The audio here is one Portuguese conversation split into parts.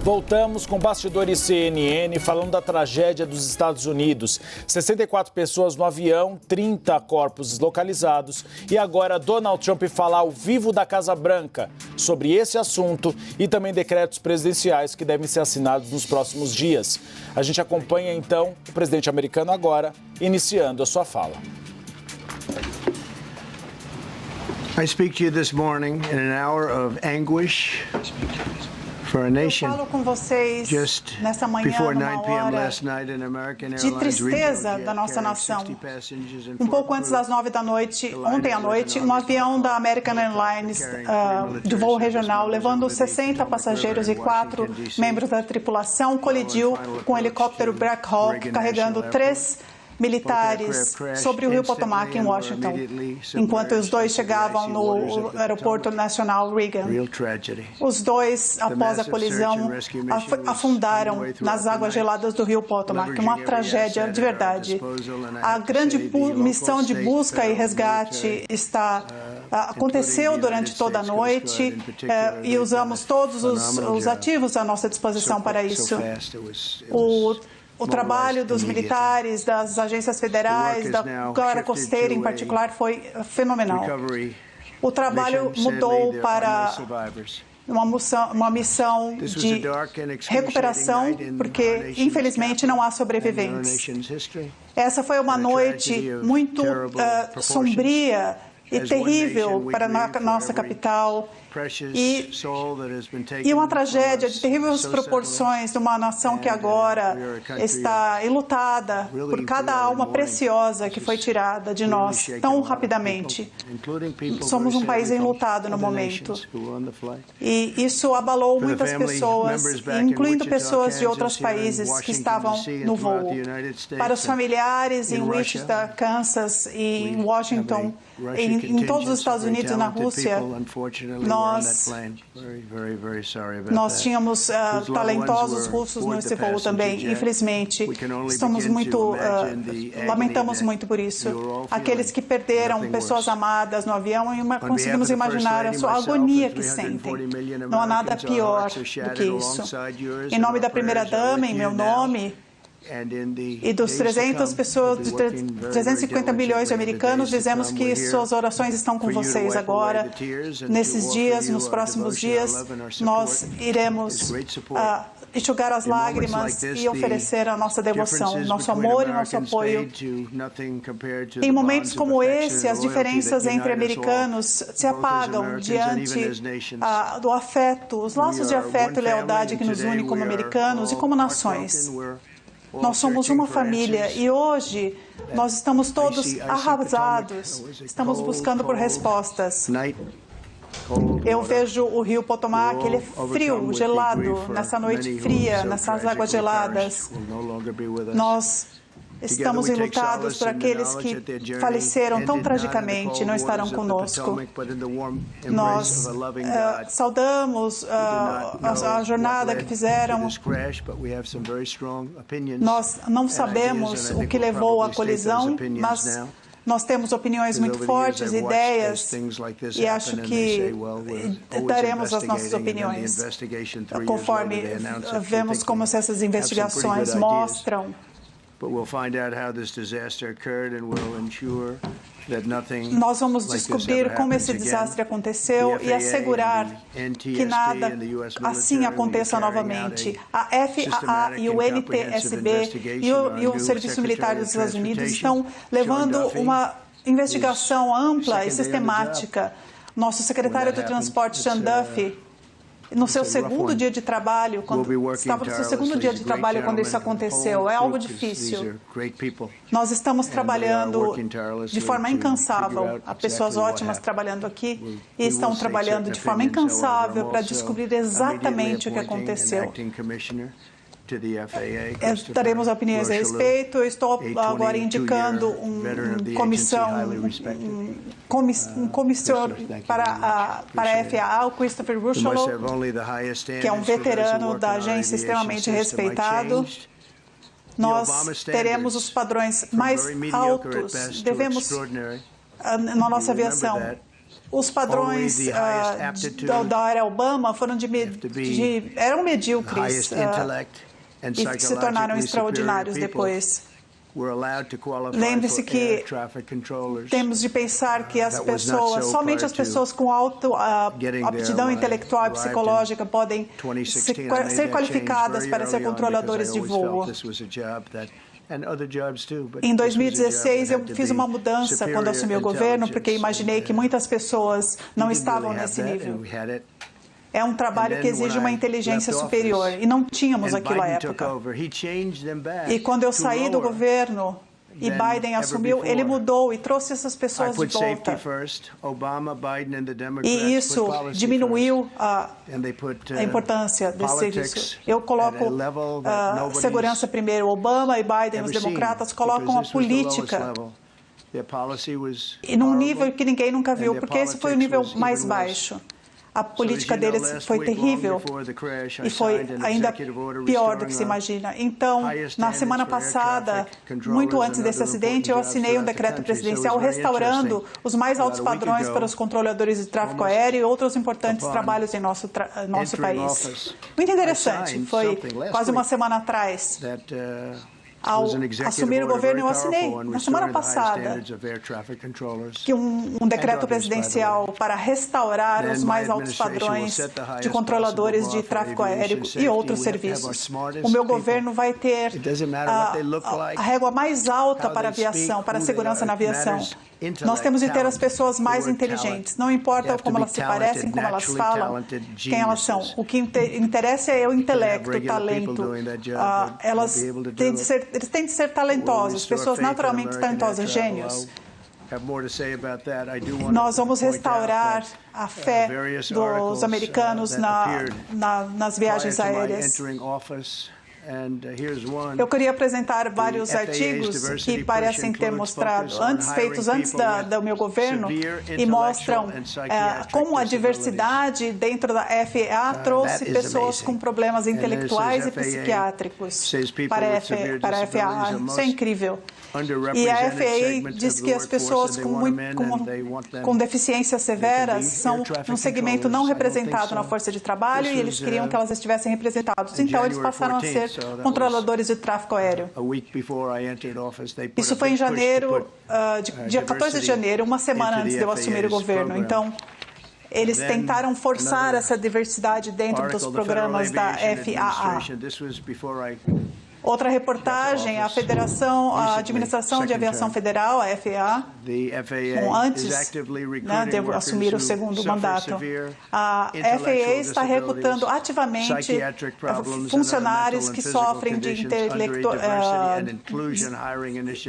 Voltamos com bastidores CNN falando da tragédia dos Estados Unidos. 64 pessoas no avião, 30 corpos localizados. E agora Donald Trump fala ao vivo da Casa Branca sobre esse assunto e também decretos presidenciais que devem ser assinados nos próximos dias. A gente acompanha então o presidente americano agora, iniciando a sua fala. I speak to you this morning in an hour of anguish. Eu falo com vocês nessa manhã, numa hora de tristeza da nossa nação. Um pouco antes das 9 da noite, ontem à noite, um avião da American Airlines de voo regional, levando 60 passageiros e 4 membros da tripulação, colidiu com o helicóptero Black Hawk, carregando 3 militares sobre o rio Potomac, em Washington, enquanto os dois chegavam no aeroporto nacional Reagan. Os dois, após a colisão, afundaram nas águas geladas do rio Potomac. Uma tragédia de verdade. A grande missão de busca e resgate aconteceu durante toda a noite e usamos todos os ativos à nossa disposição para isso. O trabalho dos militares, das agências federais, da Guarda Costeira em particular, foi fenomenal. O trabalho mudou para uma missão de recuperação, porque, infelizmente, não há sobreviventes. Essa foi uma noite muito sombria e terrível para a nossa capital. E uma tragédia de terríveis proporções de uma nação que agora está enlutada por cada alma preciosa que foi tirada de nós tão rapidamente. Somos um país enlutado no momento. E isso abalou muitas pessoas, incluindo pessoas de outros países que estavam no voo. Para os familiares em Wichita, Kansas e em Washington, em todos os Estados Unidos e na Rússia, nós tínhamos talentosos russos nesse voo também. Infelizmente, lamentamos muito por isso. Aqueles que perderam pessoas amadas no avião, conseguimos imaginar a sua agonia que sentem. Não há nada pior do que isso. Em nome da primeira-dama, em meu nome, e dos 350 milhões de americanos, dizemos que suas orações estão com vocês agora. Nesses dias, nos próximos dias, nós iremos enxugar as lágrimas e oferecer a nossa devoção, nosso amor e nosso apoio. Em momentos como esse, as diferenças entre americanos se apagam diante do afeto, os laços de afeto e lealdade que nos unem como americanos e como nações. Nós somos uma família e hoje nós estamos todos arrasados, estamos buscando por respostas. Eu vejo o rio Potomac, ele é frio, gelado, nessa noite fria, nessas águas geladas. Nós estamos enlutados por aqueles que faleceram tão tragicamente, não estarão conosco. Nós saudamos a jornada que fizeram. Nós não sabemos o que levou à colisão, mas nós temos opiniões muito fortes, ideias, e acho que daremos as nossas opiniões conforme vemos como essas investigações mostram. Nós vamos descobrir como esse desastre aconteceu e assegurar que nada assim aconteça novamente. A FAA e o NTSB e o Serviço Militar dos Estados Unidos estão levando uma investigação ampla e sistemática. Nosso secretário do Transporte, Sean Duffy, no seu segundo dia de trabalho, quando isso aconteceu, é algo difícil. Nós estamos trabalhando de forma incansável. Há pessoas ótimas trabalhando aqui e estão trabalhando de forma incansável para descobrir exatamente o que aconteceu. Daremos opiniões a respeito. Eu estou agora indicando um comissor para a FAA, o Christopher Rushlow, que é um veterano da agência extremamente respeitado. Nós teremos os padrões mais altos, na nossa aviação. os padrões da era Obama foram eram medíocres e se tornaram extraordinários depois. Lembre-se que temos de pensar que as pessoas, somente as pessoas com alta aptidão intelectual e psicológica podem ser qualificadas para ser controladores de voo. Em 2016, eu fiz uma mudança quando assumi o governo, porque imaginei que muitas pessoas não estavam nesse nível. É um trabalho que exige uma inteligência superior, e não tínhamos aquilo à época. E quando eu saí do governo e Biden assumiu, ele mudou e trouxe essas pessoas de volta. E isso diminuiu a importância desse serviço. Eu coloco segurança primeiro. Obama e Biden, os democratas, colocam a política e num nível que ninguém nunca viu, porque esse foi o nível mais baixo. A política deles foi terrível e foi ainda pior do que se imagina. Então, na semana passada, muito antes desse acidente, eu assinei um decreto presidencial restaurando os mais altos padrões para os controladores de tráfego aéreo e outros importantes trabalhos em nosso país. Muito interessante, foi quase uma semana atrás. Ao assumir o governo, eu assinei, na semana passada, que um decreto presidencial para restaurar os mais altos padrões de controladores de tráfego aéreo e outros serviços. O meu governo vai ter a régua mais alta para a aviação, para a segurança na aviação. Nós temos de ter as pessoas mais inteligentes. Não importa como elas se parecem, como elas falam, quem elas são. O que interessa é o intelecto, o talento. Eles têm de ser talentosos, pessoas naturalmente talentosas, gênios. Nós vamos restaurar a fé dos americanos nas viagens aéreas. Eu queria apresentar vários artigos que parecem ter mostrado, feitos antes do meu governo, e mostram como a diversidade dentro da FAA trouxe pessoas com problemas intelectuais e psiquiátricos para a FAA. Isso é incrível. E a FAA diz que as pessoas com deficiências severas são um segmento não representado na força de trabalho e eles queriam que elas estivessem representadas. Então, eles passaram a ser controladores de tráfego aéreo. Isso foi em janeiro, dia 14 de janeiro, uma semana antes de eu assumir o governo. Então, eles tentaram forçar essa diversidade dentro dos programas da FAA. Outra reportagem, a Administração de Aviação Federal, a FAA, antes de eu assumir o segundo mandato, a FAA está recrutando ativamente funcionários que sofrem de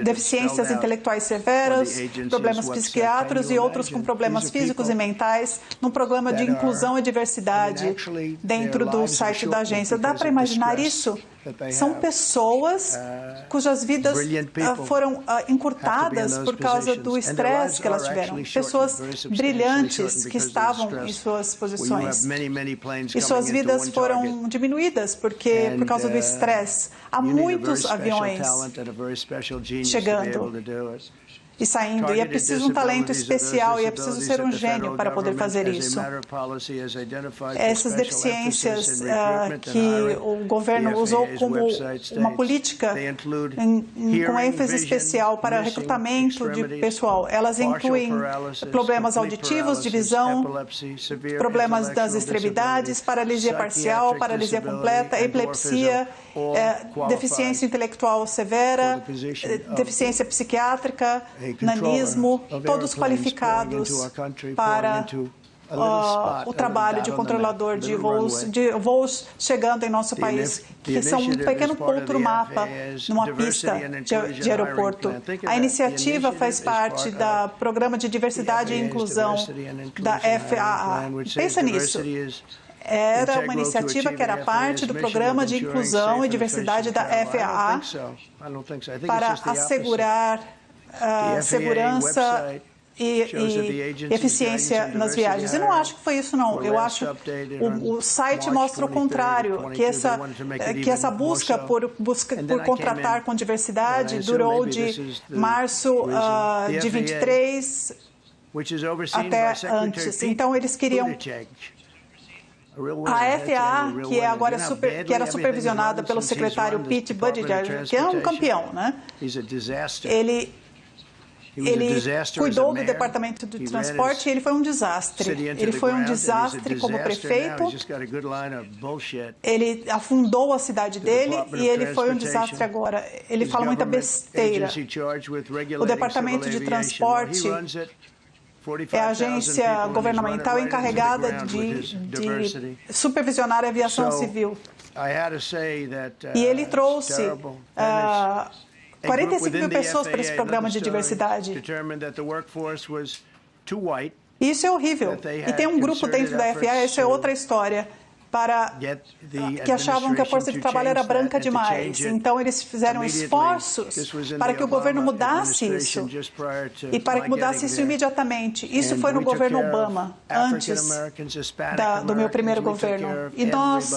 deficiências intelectuais severas, problemas psiquiátricos e outros com problemas físicos e mentais, num programa de inclusão e diversidade dentro do site da agência. Dá para imaginar isso? São pessoas cujas vidas foram encurtadas por causa do estresse que elas tiveram. Pessoas brilhantes que estavam em suas posições. E suas vidas foram diminuídas por causa do estresse. Há muitos aviões chegando e saindo. E é preciso um talento especial e é preciso ser um gênio para poder fazer isso. Essas deficiências que o governo usou como uma política com ênfase especial para recrutamento de pessoal, elas incluem problemas auditivos, de visão, problemas das extremidades, paralisia parcial, paralisia completa, epilepsia, deficiência intelectual severa, deficiência psiquiátrica, nanismo, todos qualificados para o trabalho de controlador de voos chegando em nosso país, que são um pequeno ponto no mapa, numa pista de aeroporto. A iniciativa faz parte do Programa de Diversidade e Inclusão da FAA. Pensa nisso. Era uma iniciativa que era parte do Programa de Inclusão e Diversidade da FAA para assegurar segurança e eficiência nas viagens. Eu não acho que foi isso, não. Eu acho que o site mostra o contrário, que essa busca por contratar com diversidade durou de março de 23 até antes. Então, eles queriam a FAA, que agora que era supervisionada pelo secretário Pete Buttigieg, que é um campeão, né? Ele cuidou do Departamento de Transporte e ele foi um desastre. Ele foi um desastre como prefeito. Ele afundou a cidade dele e ele foi um desastre agora. Ele fala muita besteira. O Departamento de Transporte é a agência governamental encarregada de supervisionar a aviação civil. E ele trouxe 45 mil pessoas para esse programa de diversidade. Isso é horrível. E tem um grupo dentro da FAA, isso é outra história, que achavam que a força de trabalho era branca demais. Então, eles fizeram esforços para que o governo mudasse isso e para que mudasse isso imediatamente. Isso foi no governo Obama, antes do meu primeiro governo. E nós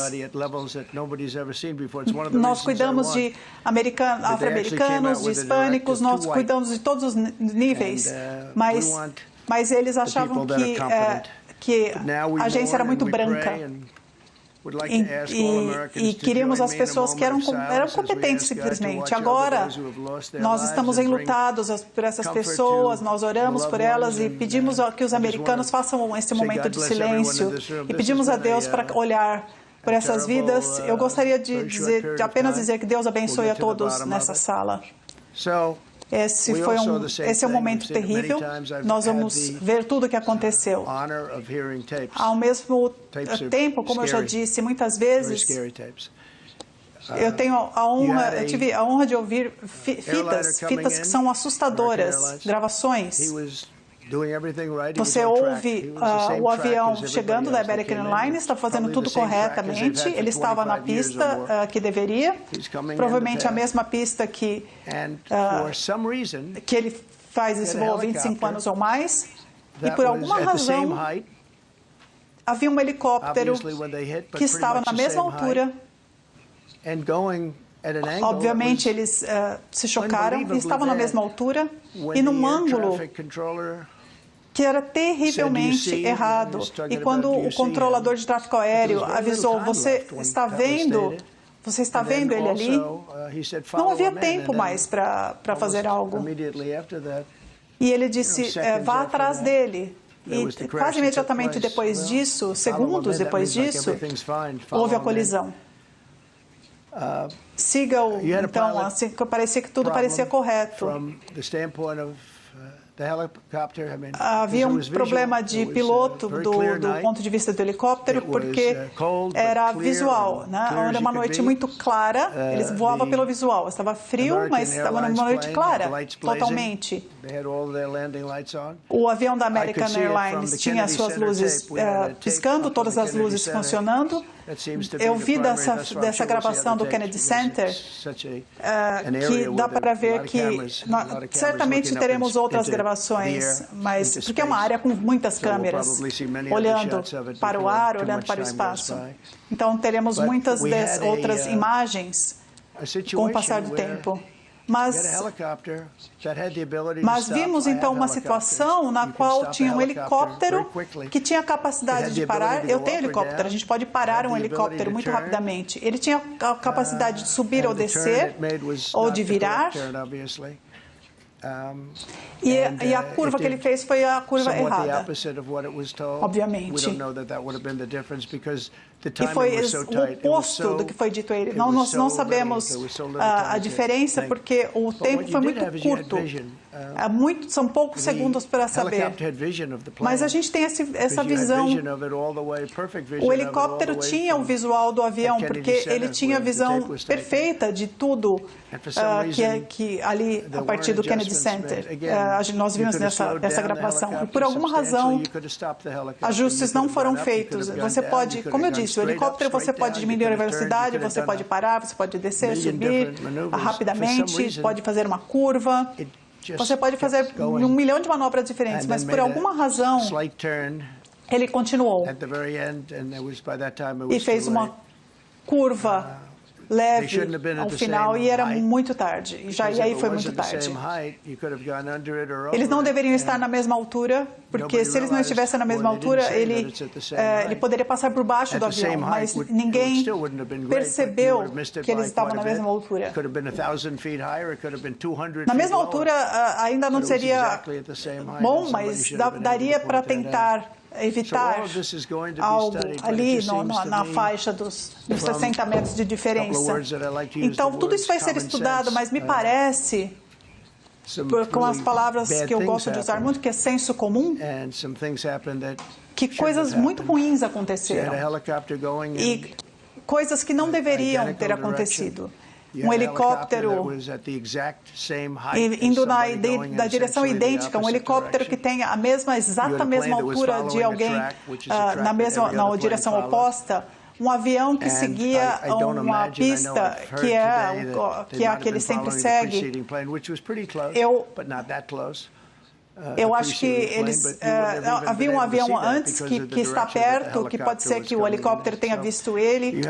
cuidamos de afro-americanos, de hispânicos, nós cuidamos de todos os níveis, mas eles achavam que a agência era muito branca. E queríamos as pessoas que eram competentes, simplesmente. Agora, nós estamos enlutados por essas pessoas, nós oramos por elas e pedimos que os americanos façam esse momento de silêncio e pedimos a Deus para olhar por essas vidas. Eu gostaria de apenas dizer que Deus abençoe a todos nessa sala. Esse é um momento terrível. Nós vamos ver tudo o que aconteceu. Ao mesmo tempo, como eu já disse, muitas vezes eu tive a honra de ouvir fitas que são assustadoras, gravações. Você ouve o avião chegando da American Airlines, está fazendo tudo corretamente, ele estava na pista que deveria, provavelmente a mesma pista que ele faz esse voo há 25 anos ou mais, e por alguma razão havia um helicóptero que estava na mesma altura. Obviamente, eles se chocaram e estavam na mesma altura e num ângulo que era terrivelmente errado. E quando o controlador de tráfego aéreo avisou, você está vendo ele ali? Não havia tempo mais para fazer algo. E ele disse, vá atrás dele. E quase imediatamente depois disso, segundos depois disso, houve a colisão. Siga-o, então, assim, parecia que tudo parecia correto. Havia um problema de piloto do ponto de vista do helicóptero, porque era visual, né? Era uma noite muito clara, eles voavam pelo visual. Estava frio, mas estava numa noite clara, totalmente. O avião da American Airlines tinha as suas luzes piscando, todas as luzes funcionando. Eu vi dessa gravação do Kennedy Center que dá para ver que certamente teremos outras gravações, mas porque é uma área com muitas câmeras olhando para o ar, olhando para o espaço. Então teremos muitas outras imagens com o passar do tempo. Mas vimos então uma situação na qual tinha um helicóptero que tinha a capacidade de parar. Eu tenho helicóptero, a gente pode parar um helicóptero muito rapidamente. Ele tinha a capacidade de subir ou descer, ou de virar. E a curva que ele fez foi a curva errada, obviamente. E foi o oposto do que foi dito a ele. Nós não sabemos a diferença porque o tempo foi muito curto. São poucos segundos para saber. Mas a gente tem essa visão. O helicóptero tinha o visual do avião porque ele tinha a visão perfeita de tudo que ali, a partir do Kennedy Center. Nós vimos nessa gravação. E por alguma razão, ajustes não foram feitos. Você pode, como eu disse, o helicóptero você pode diminuir a velocidade, você pode parar, você pode descer, subir rapidamente, pode fazer uma curva. Você pode fazer 1 milhão de manobras diferentes, mas por alguma razão ele continuou e fez uma curva leve ao final e era muito tarde. E aí foi muito tarde. Eles não deveriam estar na mesma altura, porque se eles não estivessem na mesma altura, ele poderia passar por baixo do avião, mas ninguém percebeu que eles estavam na mesma altura. Na mesma altura ainda não seria bom, mas daria para tentar evitar algo ali na faixa dos 60 metros de diferença. Então, tudo isso vai ser estudado, mas me parece, com as palavras que eu gosto de usar muito, que é senso comum, que coisas muito ruins aconteceram e coisas que não deveriam ter acontecido. Um helicóptero indo na direção idêntica, um helicóptero que tem a exata mesma altura de alguém na direção oposta, um avião que seguia uma pista que é a que ele sempre segue. Eu acho que havia um avião antes que está perto, que pode ser que o helicóptero tenha visto ele,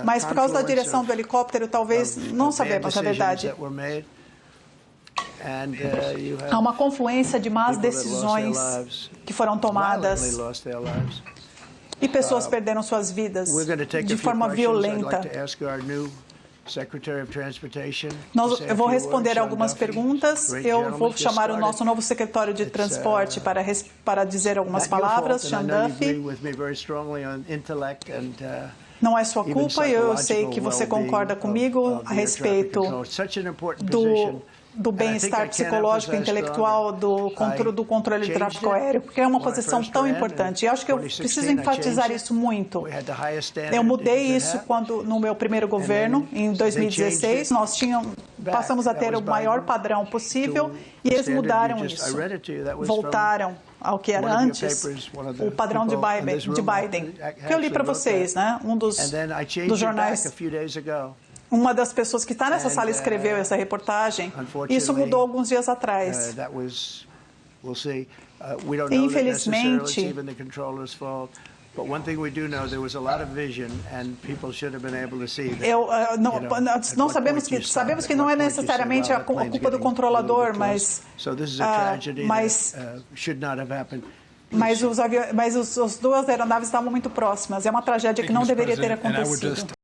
mas por causa da direção do helicóptero, talvez, não sabemos a verdade. Há uma confluência de más decisões que foram tomadas e pessoas perderam suas vidas de forma violenta. Eu vou responder algumas perguntas. Eu vou chamar o nosso novo secretário de Transporte para dizer algumas palavras, Sean Duffy. Não é sua culpa, eu sei que você concorda comigo a respeito do bem-estar psicológico e intelectual do controle de tráfego aéreo, porque é uma posição tão importante. E acho que eu preciso enfatizar isso muito. Eu mudei isso no meu primeiro governo, em 2016. Nós passamos a ter o maior padrão possível e eles mudaram isso. Voltaram ao que era antes, o padrão de Biden, que eu li para vocês, né? Um dos jornais. Uma das pessoas que está nessa sala escreveu essa reportagem. Isso mudou alguns dias atrás. Infelizmente, sabemos que não é necessariamente a culpa do controlador, mas as duas aeronaves estavam muito próximas. É uma tragédia que não deveria ter acontecido.